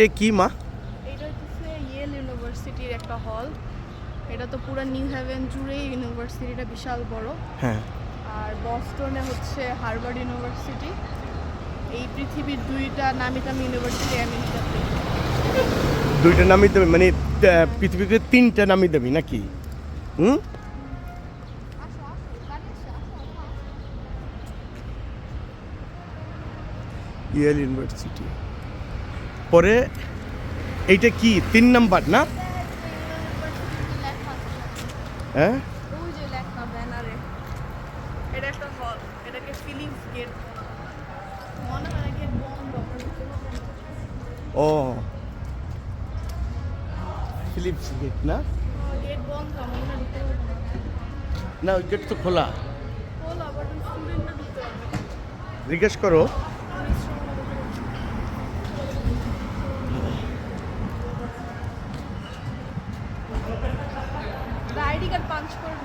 এ কি মা? এটা হচ্ছে ইয়েল ইউনিভার্সিটির একটা হল। এটা তো পুরো নিউ হ্যাভেন জুড়েই ইউনিভার্সিটিটা বিশাল বড়। হ্যাঁ। আর বস্টনে হচ্ছে হার্ভার্ড ইউনিভার্সিটি। এই পৃথিবীর দুইটা নামি দামি ইউনিভার্সিটি আমেরিকাতে। দুইটা নামি দামি মানে পৃথিবীতে তিনটা নামি দামি নাকি? হুম। ইয়েল ইউনিভার্সিটি পরে এইটা কি 3 নাম্বার না? হ্যাঁ ওই যে লেখা ব্যানারে, এটা একটা হল। এটাকে ফিলিংস গেট মনে হয় গেট বন্ধ। ও ফিলিপস গেট না? গেট বন্ধ মনে হয় ঢুকতে পারবে না। না ওই গেট তো খোলা। খোলা বাট স্টুডেন্টরা ঢুকতে পারবে না। জিজ্ঞেস করো। আইডি কার্ড পাঞ্চ করে